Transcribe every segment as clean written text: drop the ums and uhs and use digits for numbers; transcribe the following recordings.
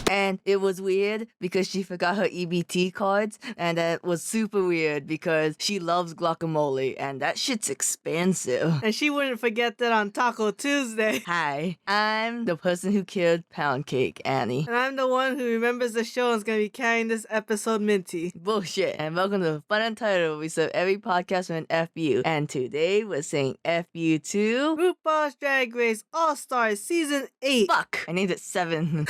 And it was weird because she forgot her EBT cards, and that was super weird because she loves guacamole, and that shit's expensive. And she wouldn't forget that on Taco Tuesday. Hi, I'm the person who killed Pound Cake, Annie. And I'm the one who remembers the show and is going to be carrying this episode, Minty. Bullshit. And welcome to Fun Untitled. We serve every podcast with an FU. And today we're saying FU to RuPaul's Drag Race All-Stars Season 8. Fuck! I named it 7.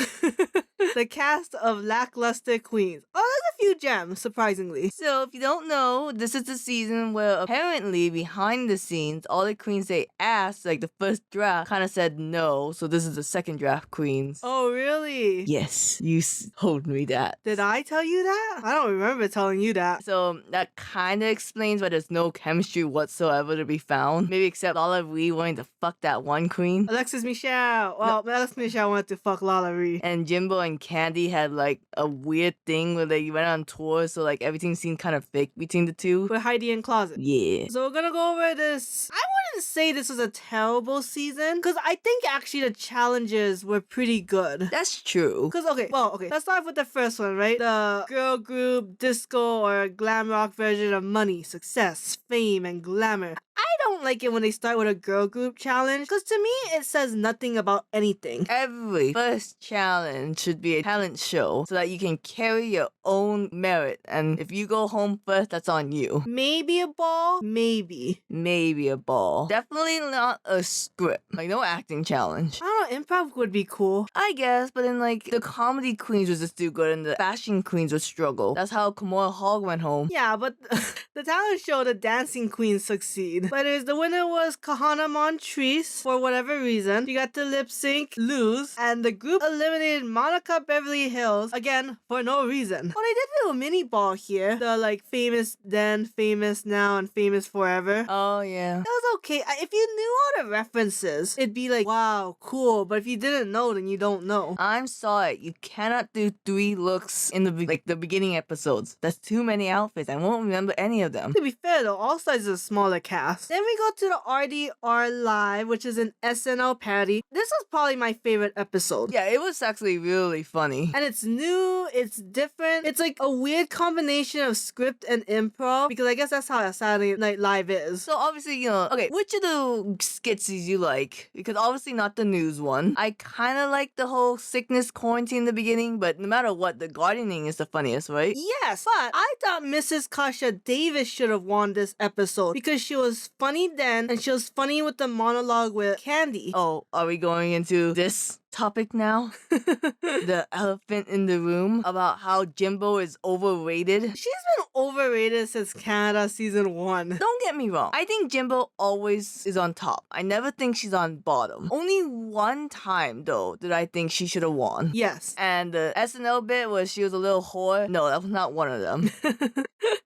The cast of lackluster queens. Oh, there's a few gems, surprisingly. So, if you don't know, this is the season where apparently behind the scenes, all the queens they asked, like the first draft, kind of said no. So, this is the second draft queens. Oh, really? Yes, you told me that. Did I tell you that? I don't remember telling you that. So, that kind of explains why there's no chemistry whatsoever to be found. Maybe except Lala Ree wanting to fuck that one queen. Alexis Michelle. Well, Alexis Michelle wanted to fuck Lala Ree. And Jimbo and Candy had like a weird thing where they went on tour, so like everything seemed kind of fake between the two. With Heidi in Closet. Yeah. So we're gonna go over this. I wouldn't say this was a terrible season, because I think actually the challenges were pretty good. That's true. Because, okay, let's start with the first one, right? The girl group, disco, or glam rock version of money, success, fame, and glamour. I don't like it when they start with a girl group challenge, because to me, it says nothing about anything. Every first challenge should be a talent show so that you can carry your own merit. And if you go home first, that's on you. Maybe a ball? Maybe. Maybe a ball. Definitely not a script. Like, no acting challenge. I don't know, improv would be cool. I guess, but then, like, the comedy queens would just do good and the fashion queens would struggle. That's how Kamora Hogg went home. Yeah, but the talent show, the dancing queens succeed. But the winner was Kahana Montrese for whatever reason. She got to lip sync, lose, and the group eliminated Monica Beverly Hills again for no reason. Well, they did do a mini ball here. The like famous then, famous now, and famous forever. Oh, yeah. That was okay. If you knew all the references, it'd be like, wow, cool. But if you didn't know, then you don't know. I'm sorry. You cannot do 3 looks in the beginning episodes. That's too many outfits. I won't remember any of them. To be fair though, All Stars is a smaller cast. Then we go to the RDR Live, which is an SNL parody. This was probably my favorite episode. Yeah, it was actually really funny. And it's new, it's different. It's like a weird combination of script and improv, because I guess that's how a Saturday Night Live is. So obviously, okay, which of the skits did you like? Because obviously not the news one. I kind of like the whole sickness quarantine in the beginning, but no matter what, the gardening is the funniest, right? Yes, but I thought Mrs. Kasha Davis should have won this episode because she was funny then, and she was funny with the monologue with Candy. Oh, are we going into this topic now? The elephant in the room about how Jimbo is overrated. She's been overrated since Canada season 1. Don't get me wrong. I think Jimbo always is on top. I never think she's on bottom. Only one time, though, did I think she should have won. Yes. And the SNL bit where she was a little whore, no, that was not one of them.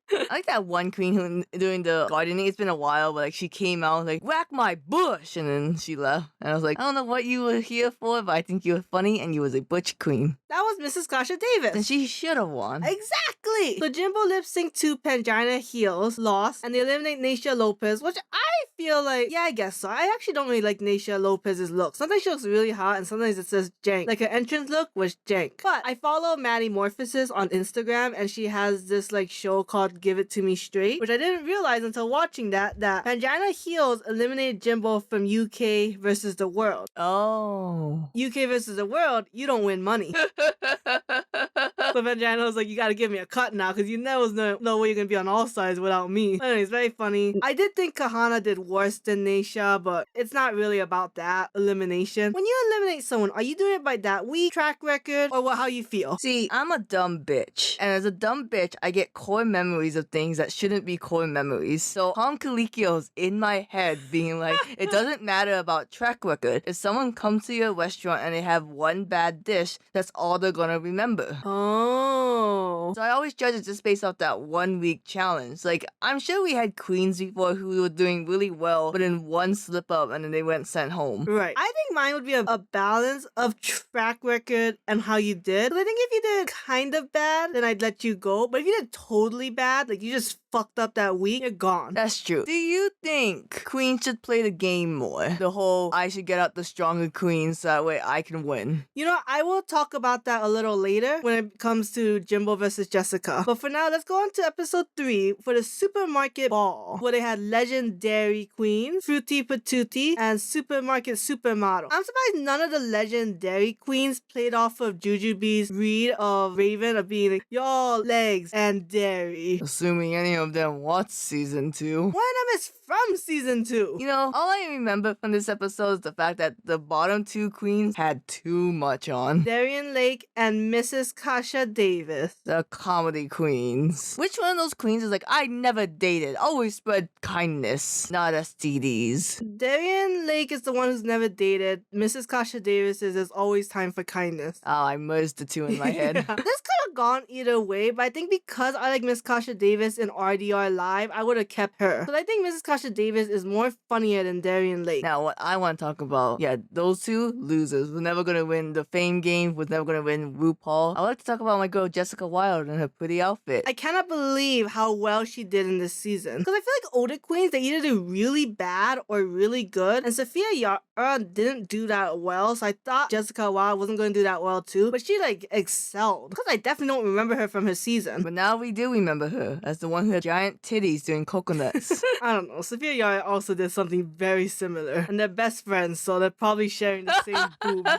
I like that one queen who, doing the gardening, it's been a while, but like she came out like, whack my bush, and then she left. And I was like, I don't know what you were here for, but I think you were funny and you was a butch queen. That was Mrs. Kasha Davis. And she should have won. Exactly! So Jimbo lip synced to Pangina Heels, lost, and they eliminate Naysha Lopez, which I feel like, yeah, I guess so. I actually don't really like Naysha Lopez's look. Sometimes she looks really hot, and sometimes it says jank. Like her entrance look was jank. But I follow Maddie Morphosis on Instagram, and she has this like show called Give It To Me Straight, which I didn't realize until watching that Pangina Heels eliminated Jimbo from UK versus the world. Oh. UK versus the world, you don't win money. So Pangina was like, you gotta give me a cut now, because you never know where you're gonna be on All Stars without me. But anyways, very funny. I did think Kahana did worse than Naysha, but it's not really about that elimination. When you eliminate someone, are you doing it by that week, track record, or how you feel? See, I'm a dumb bitch. And as a dumb bitch, I get core memories of things that shouldn't be core memories. So Tom Colicchio's in my head being like, it doesn't matter about track record. If someone comes to your restaurant and they have one bad dish, that's all they're gonna remember. Oh. So I always judge it just based off that 1 week challenge. Like, I'm sure we had queens before who were doing really well, but in one slip up and then they went sent home. Right. I think mine would be a balance of track record and how you did. But I think if you did kind of bad, then I'd let you go. But if you did totally bad, like you just fucked up that week, you're gone. That's true. Do you think Queen should play the game more? The whole I should get out the stronger queen so that way I can win. You know, I will talk about that a little later when it comes to Jimbo versus Jessica. But for now, let's go on to episode 3 for the supermarket ball, where they had legendary queens, Fruity Patootie, and supermarket supermodel. I'm surprised none of the legendary queens played off of Jujubee's read of Raven of being like, y'all legs and dairy. Assuming any of them watch season 2. One of them is from season 2. You know, all I remember from this episode is the fact that the bottom 2 queens had too much on. Darien Lake and Mrs. Kasha Davis. The comedy queens. Which one of those queens is like, I never dated, always spread kindness, not STDs? Darien Lake is the one who's never dated. Mrs. Kasha Davis is there's always time for kindness. Oh, I merged the two in my head. Yeah. This could have gone either way, but I think because I like Miss Kasha Davis in RDR Live, I would have kept her. But I think Mrs. Kasha Davis is more funnier than Darien Lake. Now, what I want to talk about, yeah, those two losers. We're never going to win the fame game. We're never going to win RuPaul. I would like to talk about my girl Jessica Wilde and her pretty outfit. I cannot believe how well she did in this season. Because I feel like older queens, they either do really bad or really good. And Sophia Yara didn't do that well. So I thought Jessica Wilde wasn't going to do that well too. But she like excelled. Because I definitely don't remember her from her season. But now we do remember her as the one who had giant titties doing coconuts. I don't know. Sophia Yara also did something very similar. And they're best friends, so they're probably sharing the same boobs.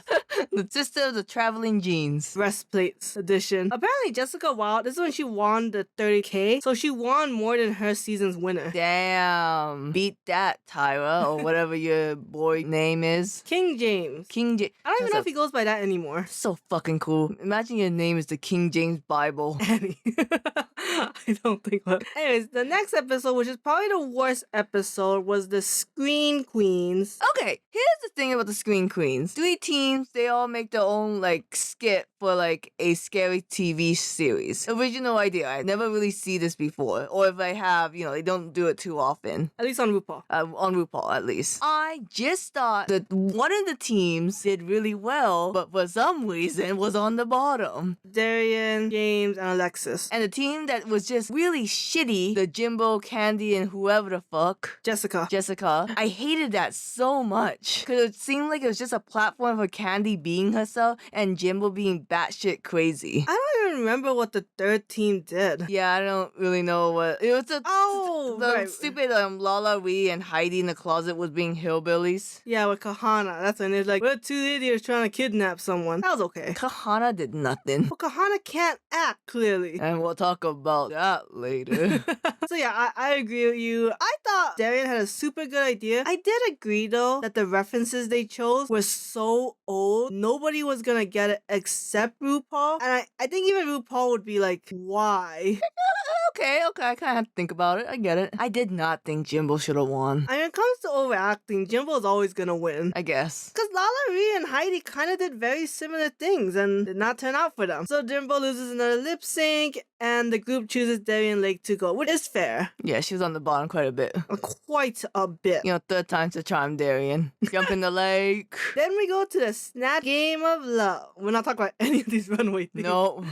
The sister of the traveling jeans. Breastplates edition. Apparently, Jessica Wilde, this is when she won the 30K. So she won more than her season's winner. Damn. Beat that, Tyra, or whatever your boy name is. King James. King James. I don't even know if he goes by that anymore. So fucking cool. Imagine your name is the King James Bible. Annie. I don't think so. Anyways, the next episode, which is probably the worst episode, was the Screen Queens. Okay, here's the thing about the Screen Queens. 3 teams, they all make their own, like, skit for, like, a scary TV series. Original idea. I never really see this before. Or if I have, you know, they don't do it too often. At least on RuPaul. On RuPaul, at least. I just thought that one of the teams did really well, but for some reason was on the bottom. Darian, James, and Alexis. And the team that was just really shitty, the Jimbo, Candy, and whoever the fuck. Jessica. I hated that so much. Because it seemed like it was just a platform for Candy being herself and Jimbo being batshit crazy. I don't even remember what the third team did. Yeah, I don't really know what... It was the right. stupid Lala Ree and Heidi in the closet was being hillbillies. Yeah, with Kahana. That's when they're like, we're 2 idiots trying to kidnap someone. That was okay. Kahana did nothing. Well, Kahana can't act, clearly. And we'll talk about that later. So yeah, I agree with you. I thought Darian had a super good idea. I did agree though that the references they chose were so old, nobody was gonna get it except RuPaul. And I think even RuPaul would be like, why? Okay, I kind of have to think about it. I get it. I did not think Jimbo should have won. I mean, when it comes to overacting, Jimbo's always gonna win. I guess. Because Lala Ree and Heidi kind of did very similar things and did not turn out for them. So Jimbo loses another lip sync and the group chooses Darien Lake to go, which is fair. Yeah, she was on the bottom quite a bit. Quite a bit. You know, 3rd time's the charm, Darien. Jump in the lake. Then we go to the Snatch Game of Love. We're not talking about any of these runway things. No.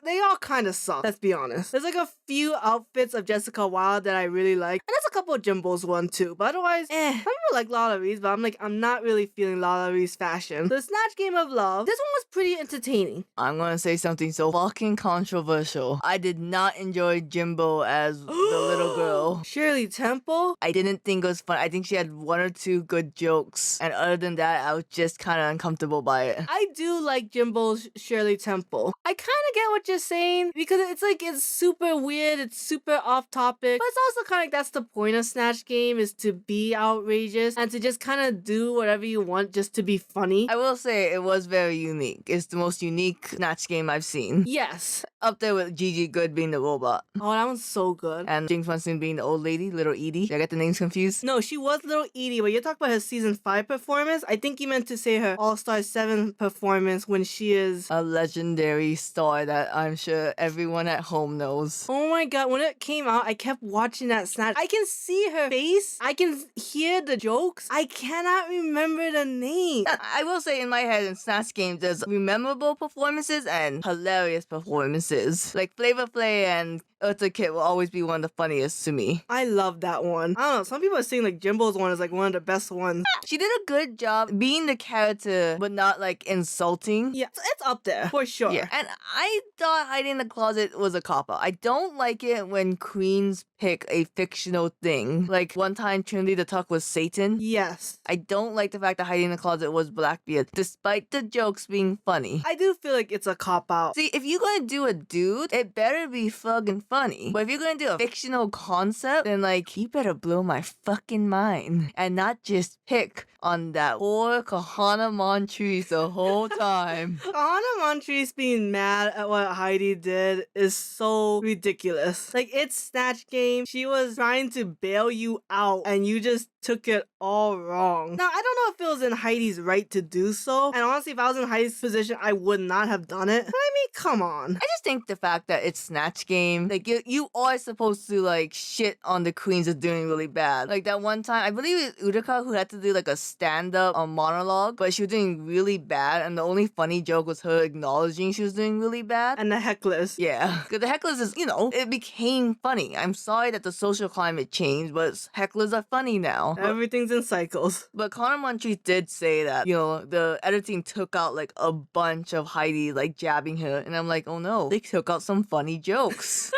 They all kind of suck, let's be honest. There's like a few outfits of Jessica Wilde that I really like. And there's a couple of Jimbo's one too. But otherwise, some people like Lala Ree's, but I'm not really feeling Lala Ree's fashion. The Snatch Game of Love, this one was pretty entertaining. I'm gonna say something so fucking controversial. I did not enjoy Jimbo as the little girl. Shirley Temple? I didn't think it was fun. I think she had 1 or 2 good jokes. And other than that, I was just kind of uncomfortable by it. I do like Jimbo's Shirley Temple. I kind of get what you're saying because it's super weird, it's super off topic, but it's also kind of like that's the point of Snatch Game is to be outrageous and to just kind of do whatever you want just to be funny. I will say it was very unique. It's the most unique Snatch Game I've seen. Yes. Up there with Gigi Good being the robot. Oh, that one's so good. And Jinx Monsoon being the old lady, Little Edie. Did I get the names confused? No, she was Little Edie, but you're talking about her season 5 performance. I think you meant to say her All-Star 7 performance when she is a legendary star that I'm sure everyone at home knows. Oh my god, when it came out, I kept watching that Snatch. I can see her face. I can hear the jokes. I cannot remember the name. I will say in my head in Snatch Game, there's memorable performances and hilarious performances. Like Flavor Flav and Eartha Kitt will always be one of the funniest to me. I love that one. I don't know. Some people are saying like Jimbo's one is like one of the best ones. She did a good job being the character, but not like insulting. Yeah, it's up there for sure. Yeah, and I thought hiding in the closet was a cop-out. I don't like it when queens pick a fictional thing. Like one time Trinity the Tuck was Satan. Yes. I don't like the fact that hiding in the closet was Blackbeard, despite the jokes being funny. I do feel like it's a cop-out. See, if you're gonna do a dude, it better be fucking funny. But if you're gonna do a fictional concept, then like, you better blow my fucking mind. And not just pick on that poor Kahana Montrese the whole time. Kahana Montrese being mad at what Heidi did is so ridiculous. Like, it's Snatch Game. She was trying to bail you out and you just took it all wrong. Now, I don't know if it was in Heidi's right to do so. And honestly, if I was in Heidi's position, I would not have done it. But I mean, come on. I just think the fact that it's Snatch Game, like you are supposed to like shit on the queens that's doing really bad. Like that one time, I believe it was Utica who had to do like a stand-up monologue, but she was doing really bad, and the only funny joke was her acknowledging she was doing really bad. And the hecklers. Yeah, because the hecklers is, it became funny. I'm sorry that the social climate changed, but hecklers are funny now. Everything's in cycles. But Connor Montrese did say that, the editing took out like a bunch of Heidi like jabbing her, and I'm like, oh no, they took out some funny jokes.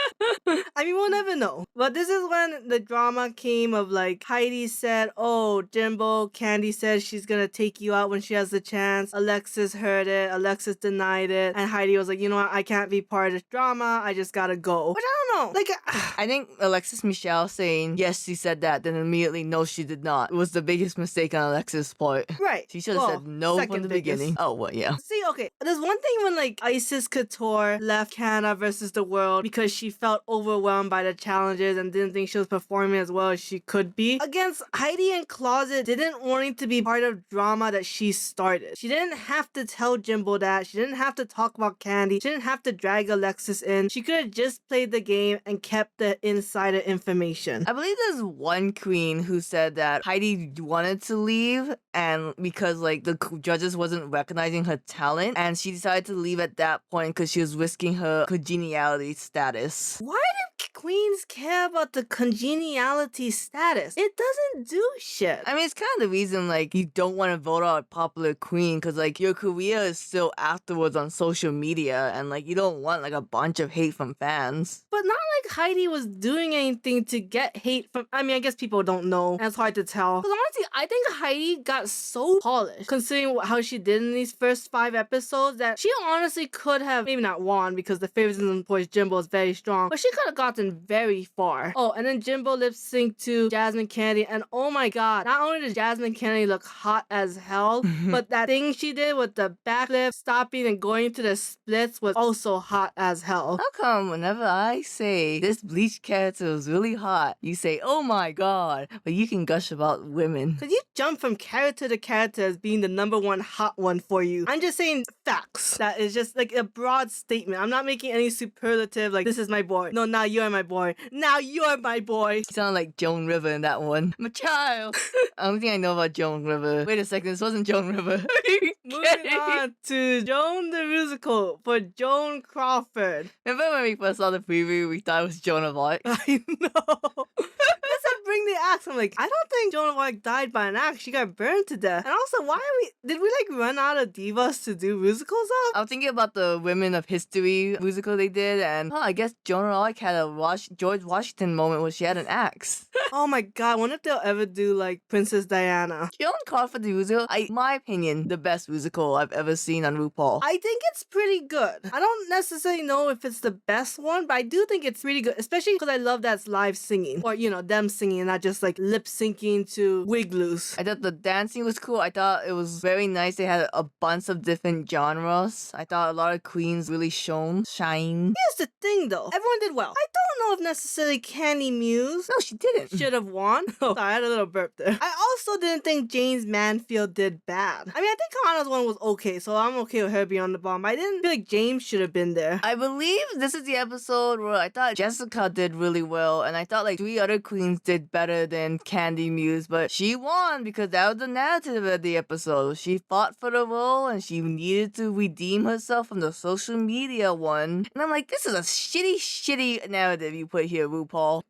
I mean, we'll never know. But this is when the drama came of like Heidi said, oh, Jimbo, Candy said she's gonna take you out when she has the chance. Alexis heard it. Alexis denied it. And Heidi was like, you know what? I can't be part of this drama. I just gotta go. Which I don't know. Like, I think Alexis Michelle saying, yes, she said that, then immediately, no, she did not. It was the biggest mistake on Alexis' part. right. She should have said no from the beginning. Oh, well, yeah. See, okay. There's one thing when like Isis Couture left Canada versus the world because she felt overwhelmed by the challenges and didn't think she was performing as well as she could be. Against Heidi and Closet didn't wanting to be part of drama that she started. She didn't have to tell Jimbo that. She didn't have to talk about Candy. She didn't have to drag Alexis in. She could have just played the game and kept the insider information. I believe there's one queen who said that Heidi wanted to leave, and because like the judges wasn't recognizing her talent, and she decided to leave at that point because she was risking her congeniality status. Why do queens care about the congeniality status? It doesn't do shit. I mean, it's kind of the reason like you don't want to vote out a popular queen, because like your career is still afterwards on social media, and like you don't want like a bunch of hate from fans. But not like Heidi was doing anything to get hate from. I mean, I guess people don't know, and it's hard to tell. Because honestly, I think Heidi got so polished, considering how she did in these first 5 episodes, that she honestly could have maybe not won because the favoritism towards Jimbo is very strong, but she could have gotten very far. Oh, and then Jimbo lip synced to Jasmine Candy, and oh my god, not only did Jasmine Candy look hot as hell, but that thing she did with the backflip, stopping and going to the splits was also hot as hell. How come whenever I say this Bleach character is really hot, you say, oh my god, but you can gush about women? Because you jump from character to character as being the #1 hot one for you. I'm just saying facts. That is just like a broad statement. I'm not making any superlative like, this is my boy. No, now you're my boy. Now you're my boy. You sound like Joan River in that one. My child. Only thing I know about Joan River. Wait a second, this wasn't Joan River. Moving on to Joan the Musical for Joan Crawford. Remember when we first saw the preview, we thought it was Joan of Arc? I know. Bring the axe. I'm like, I don't think Joan of Arc died by an axe. She got burned to death. And also, did we like run out of divas to do musicals of? I was thinking about the Women of History musical they did, and I guess Joan of Arc had a George Washington moment where she had an axe. Oh my god, I wonder if they'll ever do like Princess Diana. Joan Crawford the musical, in my opinion, the best musical I've ever seen on RuPaul. I think it's pretty good. I don't necessarily know if it's the best one, but I do think it's pretty good, especially because I love that's live singing, or them singing and not just like lip syncing to Wig Loose. I thought the dancing was cool. I thought it was very nice. They had a bunch of different genres. I thought a lot of queens really shine. Here's the thing though, everyone did well. I don't know if necessarily Candy Muse. No, she didn't. Should have won. Oh, sorry, I had a little burp there. I also didn't think James Manfield did bad. I mean, I think Hannah's one was okay, so I'm okay with her being on the bottom. I didn't feel like James should have been there. I believe this is the episode where I thought Jessica did really well, and I thought like 3 other queens did did better than Candy Muse, but she won because that was the narrative of the episode. She fought for the role and she needed to redeem herself from the social media one. And I'm like, this is a shitty narrative you put here, RuPaul.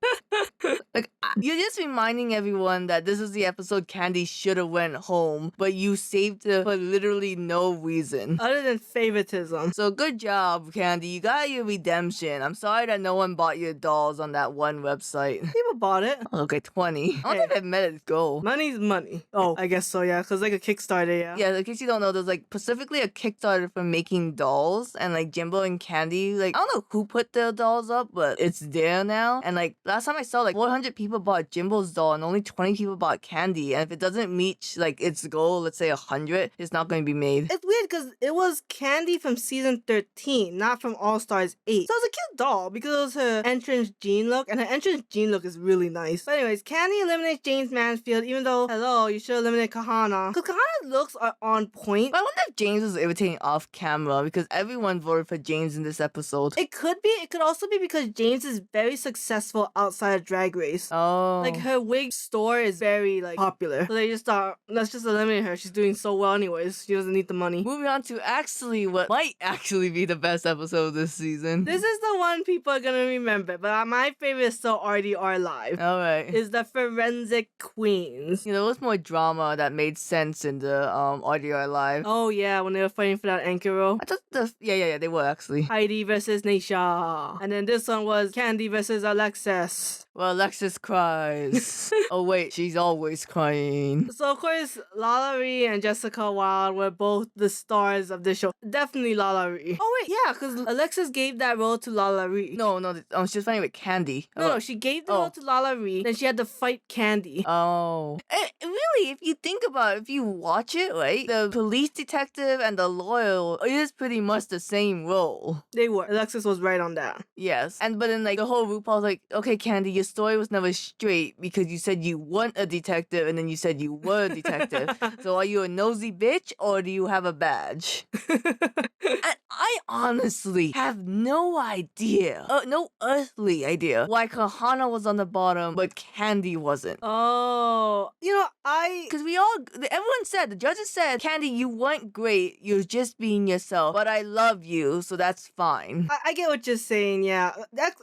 Like, you're just reminding everyone that this is the episode Candy should have went home, but you saved her for literally no reason. Other than favoritism. So good job, Candy. You got your redemption. I'm sorry that no one bought your dolls on that one website. People bought it. Okay, 20. I wonder if it met its goal. Money's money. Oh, I guess so, yeah. Because like a Kickstarter, yeah. Yeah, in case you don't know, there's like specifically a Kickstarter for making dolls, and like Jimbo and Candy, like I don't know who put their dolls up, but it's there now. And like last time I saw, like 400 people bought Jimbo's doll and only 20 people bought Candy. And if it doesn't meet like its goal, let's say 100, it's not going to be made. It's weird because it was Candy from season 13, not from All Stars 8. So it was a cute doll because it was her entrance jean look, and her entrance jean look is really nice. But anyways, Candy eliminates James Mansfield, even though, hello, you should eliminate Kahana. Because Kahana's looks are on point. But I wonder if James was irritating off camera because everyone voted for James in this episode. It could be. It could also be because James is very successful outside of Drag Race. Oh. Like her wig store is very like popular. So they just thought, let's just eliminate her. She's doing so well anyways. She doesn't need the money. Moving on to actually what might actually be the best episode this season. This is the one people are gonna remember, but my favorite is still RDR Live. Alright. Is the Forensic Queens. You know, there was more drama that made sense in the RDR Live. Oh yeah, when they were fighting for that anchor roll. I thought yeah, they were actually. Heidi versus Nisha. And then this one was Candy versus Alexis. Well, Alexis cries. Oh wait, she's always crying. So of course, Lala Ree and Jessica Wilde were both the stars of the show. Definitely Lala Ree. Oh wait, yeah, because Alexis gave that role to Lala Ree. No, she was fighting with Candy. No, she gave the role to Lala Ree, then she had to fight Candy. Oh. Really, if you think about it, if you watch it, right, the police detective and the lawyer is pretty much the same role. They were. Alexis was right on that. Yes. But then like the whole RuPaul's like, okay, Candy, your story was never straight because you said you weren't a detective and then you said you were a detective. So are you a nosy bitch or do you have a badge? And I honestly have no idea, no earthly idea why Kahana was on the bottom but Candy wasn't. Oh, Because everyone said, the judges said, Candy, you weren't great, you're just being yourself, but I love you, so that's fine. I get what you're saying, yeah.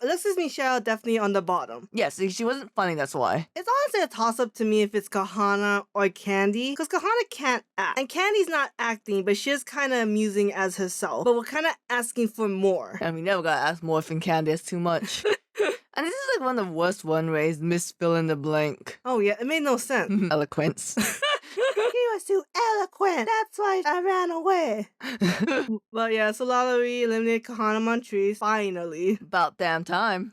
Alexis Michelle definitely on the bottom. Yes, she wasn't funny, that's why. It's honestly a toss-up to me if it's Kahana or Candy, because Kahana can't act. And Candy's not acting, but she's kind of amusing as herself. But we're kind of asking for more. And we never gotta ask more from Candy, it's too much. And this is like one of the worst one-ways, miss fill in the blank. Oh yeah, it made no sense. Eloquence. He was too eloquent. That's why I ran away. But yeah, so Lala Ree eliminated Kahana Montrese. Finally. About damn time.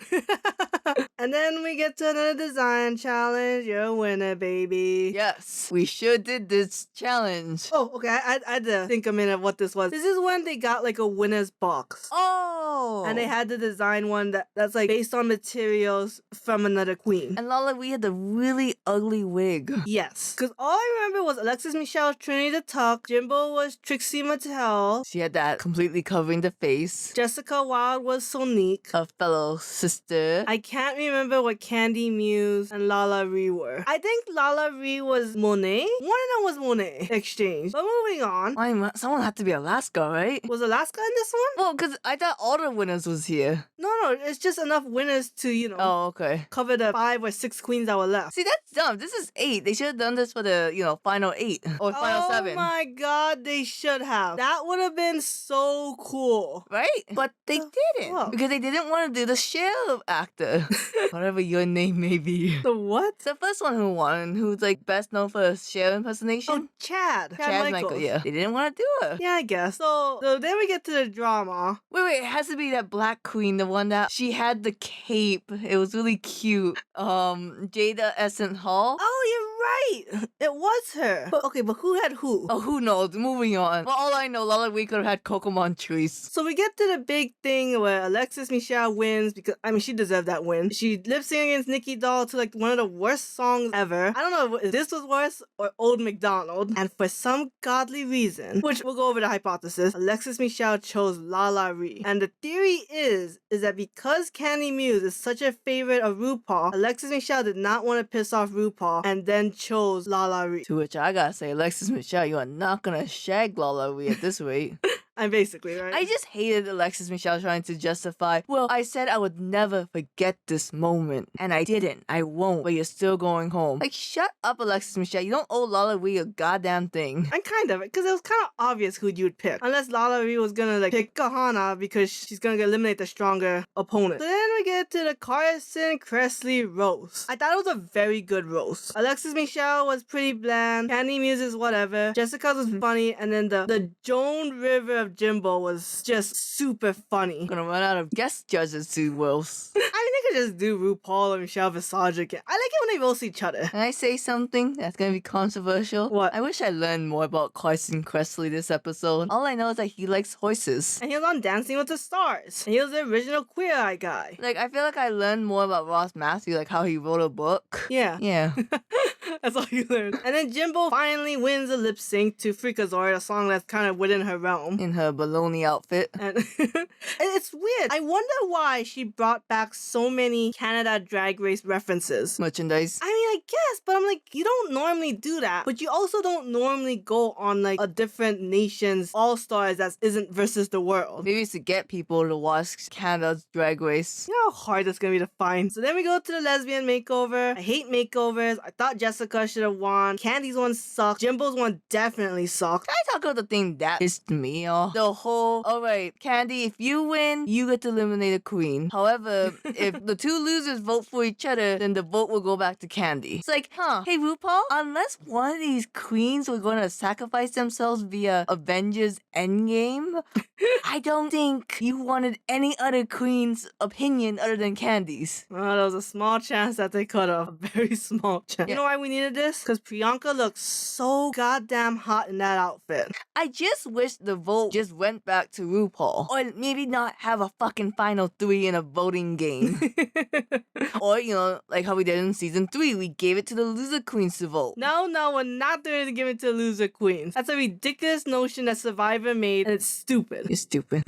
And then we get to another design challenge. You're a winner, baby. Yes, we sure did this challenge. Oh, okay. I had to think a minute of what this was. This is when they got like a winner's box. Oh! And they had to design one that's like based on materials from another queen. And Lala, we had the really ugly wig. Yes. Because all I remember was Alexis Michelle, Trinity the Tuck, Jimbo was Trixie Mattel. She had that completely covering the face. Jessica Wilde was Sonique. A fellow sister. I can't remember what Candy Muse and Lala Ree were. I think Lala Ree was Monet. One of them was Monet Exchange. But moving on. Someone had to be Alaska, right? Was Alaska in this one? Well, because I thought all the winners was here. No, it's just enough winners to, Oh, okay. cover the 5 or 6 queens that were left. See, that's dumb. This is 8. They should have done this for the, final 8 or final 7. Oh my god, they should have. That would have been so cool. Right? But they didn't. What? Because they didn't want to do the sheriff actor. Whatever your name may be. The what? It's the first one who won, who's like best known for sheriff impersonation. Oh, Chad. Chad Michael, yeah. They didn't want to do it. Yeah, I guess. So then we get to the drama. Wait, it has to be that black queen, the one that she had the cape. It was really cute. Jada Essence Hall. Oh, you're right. right. It was her. But who had who? Oh, who knows? Moving on. For all I know, Lala we could have had Pokemon trees. So we get to the big thing where Alexis Michelle wins because, I mean, she deserved that win. She lip synced against Nikki Doll to like one of the worst songs ever. I don't know if this was worse or Old MacDonald. And for some godly reason, which we'll go over the hypothesis, Alexis Michelle chose Lala Ree. And the theory is that because Candy Muse is such a favorite of RuPaul, Alexis Michelle did not want to piss off RuPaul and then chose Lala Ree. To which I gotta say, Alexis Michelle, you are not gonna shag Lala Ree at this rate. I'm basically, right? I just hated Alexis Michelle trying to justify, well, I said I would never forget this moment, and I didn't. I won't, but you're still going home. Like, shut up, Alexis Michelle. You don't owe Lala Ree a goddamn thing. And kind of, because it was kind of obvious who you'd pick. Unless Lala Ree was gonna, like, pick Kahana because she's gonna eliminate the stronger opponent. So then we get to the Carson Kressley roast. I thought it was a very good roast. Alexis Michelle was pretty bland. Candy Muse's whatever. Jessica's was funny. And then the Joan River of Jimbo was just super funny. I'm gonna run out of guest judges to roast. I mean, they could just do RuPaul and Michelle Visage again. I like it when they roast each other. Can I say something that's gonna be controversial? What? I wish I learned more about Carson Kressley this episode. All I know is that he likes horses. And he was on Dancing with the Stars. And he was the original Queer Eye guy. Like, I feel like I learned more about Ross Matthew, like how he wrote a book. Yeah. Yeah. That's all you learned. And then Jimbo finally wins a lip sync to Freakazoid, a song that's kind of within her realm. In her baloney outfit. And it's weird. I wonder why she brought back so many Canada Drag Race references. Merchandise. I mean, I guess, but I'm like, you don't normally do that. But you also don't normally go on like a different nation's all-stars that isn't versus the world. Maybe it's to get people to watch Canada's Drag Race. You know how hard it's gonna be to find. So then we go to the lesbian makeover. I hate makeovers. I thought Jessica should have won. Candy's one sucked. Jimbo's one definitely sucked. Can I talk about the thing that pissed me off? The whole, alright, Candy, if you win, you get to eliminate a queen. However, if the two losers vote for each other, then the vote will go back to Candy. It's like, hey RuPaul, unless one of these queens were going to sacrifice themselves via Avengers Endgame, I don't think you wanted any other queen's opinion other than Candy's. Well, there was a small chance that they could have. A very small chance. You know why we needed this? Because Priyanka looks so goddamn hot in that outfit. I just wish the vote just went back to RuPaul. Or maybe not have a fucking final 3 in a voting game. Or, you know, like how we did in season 3, we gave it to the loser queens to vote. No, we're not doing it to give it to the loser queens. That's a ridiculous notion that Survivor made, and it's stupid. You're stupid.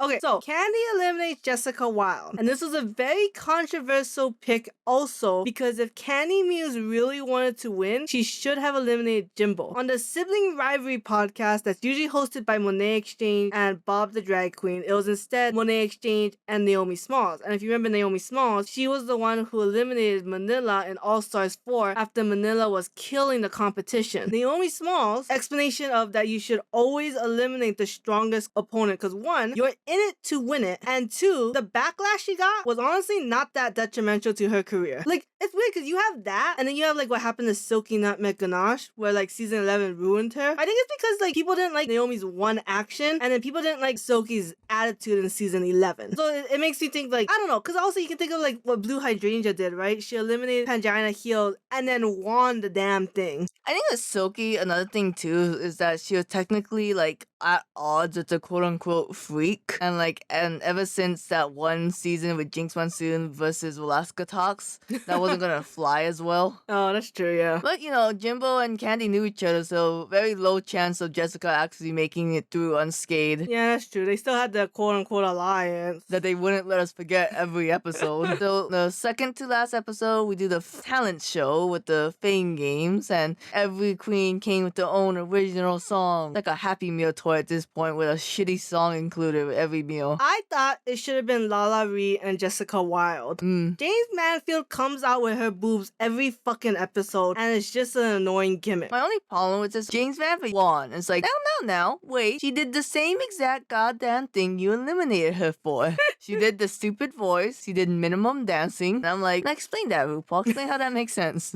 Okay, so Candy eliminates Jessica Wilde. And this was a very controversial pick also, because if Candy Muse really wanted to win, she should have eliminated Jimbo. On the Sibling Rivalry podcast that's usually hosted by Monet Exchange and Bob the Drag Queen, it was instead Monet Exchange and Naomi Smalls. And if you remember Naomi Smalls, she was the one who eliminated Manila in All Stars 4 after Manila was killing the competition. Naomi Smalls' explanation of that you should always eliminate the strongest opponent, because one, you're in it to win it, and two, the backlash she got was honestly not that detrimental to her career. Like, it's weird because you have that, and then you have like what happened to Silky Nutmeg Ganache, where like season 11 ruined her. I think it's because like people didn't like Naomi's one action, and then people didn't like Silky's attitude in season 11. So it makes me think like, I don't know, because also you can think of like what Blue Hydrangea did, right? She eliminated Pangina Heal and then won the damn thing. I think with Silky, another thing too is that she was technically like at odds with the quote-unquote freak, and ever since that one season with Jinx Monsoon versus Alaska Talks, that wasn't gonna fly as well. Oh, that's true, yeah. But you know, Jimbo and Candy knew each other, so very low chance of Jessica actually making it through unscathed. Yeah, that's true. They still had the quote-unquote alliance That they wouldn't let us forget every episode. So the second to last episode, we do the talent show with the Fame Games, and every queen came with their own original song. Like a Happy Meal toy at this point, with a shitty song included with every meal. I thought it should have been Lala Ree and Jessica Wilde. James Manfield comes out with her boobs every fucking episode, and it's just an annoying gimmick. My only problem with this, James Manford won. It's like, now, wait. She did the same exact goddamn thing you eliminated her for. She did the stupid voice. She did minimum dancing. And I'm like, now explain that, RuPaul. Explain how that makes sense.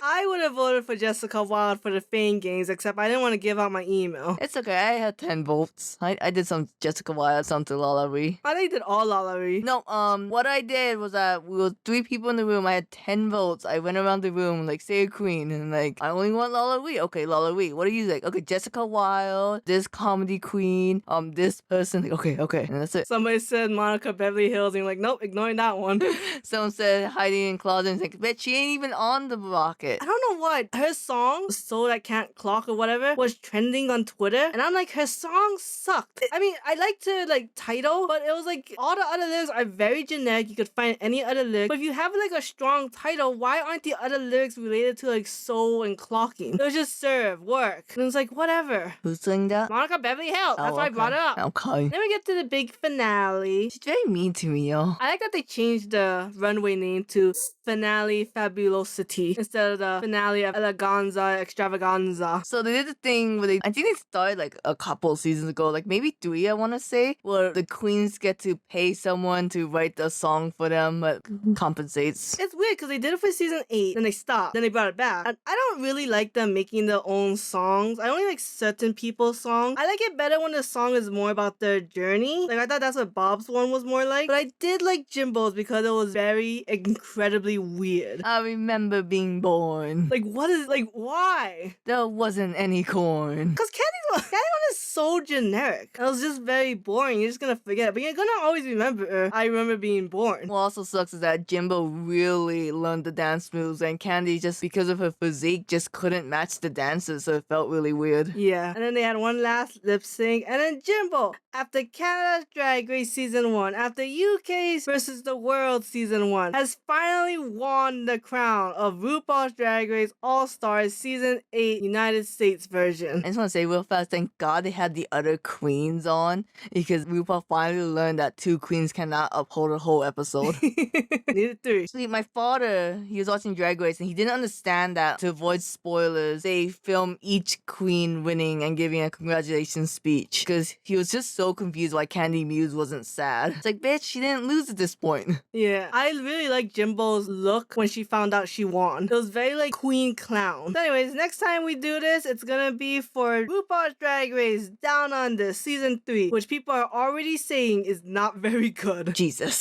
I would have voted for Jessica Wilde for the Fame Games, except I didn't want to give out my email. It's okay. I had 10 votes. I did some Jessica Wilde, some to Lalaurie. I think they did all Lalaurie. No, what I did was that we were 3 people in the room. I had 10 votes. I went around the room, like, say a queen, and like, I only want Lalaurie. Okay, Lalaurie. What do you think? Okay, Jessica Wilde, this comedy queen, this person. Like, okay, and that's it. Somebody said Monica Beverly Hills, and you're like, nope, ignoring that one. Someone said hiding in closet, and it's like, bitch, she ain't even on the rocket. I don't know what. Her song, Soul That Can't Clock or whatever, was trending on Twitter, and I'm like, her song sucked. I mean, I liked her, like, title, but it was like, all the other lyrics are very generic. You could find any other lyric. But if you have, like, a strong title, why aren't the other lyrics related to, like, soul and clocking? It was just serve, work. And it was like, whatever. Who's saying that? Monica Beverly Hills. That's why I brought it up. Okay. Then we get to the big finale. She's very mean to me, yo. I like that they changed the runway name to Finale Fabulosity instead of the finale of Eleganza Extravaganza. So they did the thing where I think they started like a couple seasons ago, like maybe 3, I want to say, where the queens get to pay someone to write the song for them, but compensates. It's weird because they did it for season 8, then they stopped, then they brought it back. And I don't really like them making their own songs. I only like certain people's songs. I like it better when the song is more about their journey. Like I thought that's what Bob's one was more like. But I did like Jimbo's because it was very incredibly weird. I remember being born. Like what is, like why? There wasn't any corn. Because Candy's one is so generic. It was just very boring. You're just gonna forget it. But you're gonna always remember, I remember being born. What also sucks is that Jimbo really learned the dance moves and Candy, just because of her physique, just couldn't match the dances, so it felt really weird. Yeah. And then they had one last lip sync. And then Jimbo, after Canada's Drag Race Season 1, after UK's versus the World Season 1, has finally won the crown of RuPaul's Drag Race All-Stars Season 8 United States version. I just want to say real fast, thank God they had the other queens on, because RuPaul finally learned that 2 queens cannot uphold a whole episode. Needed 3. See, my father, he was watching Drag Race and he didn't understand that to avoid spoilers, they film each queen winning and giving a congratulations speech, because he was just so confused why Candy Muse wasn't sad. It's like, bitch, she didn't lose at this point. Yeah, I really like Jimbo's look when she found out she won. It was very like queen clown. So anyways, next time we do this, it's gonna be for RuPaul's Drag Race Down Under Season 3, which people are already saying is not very good. Jesus.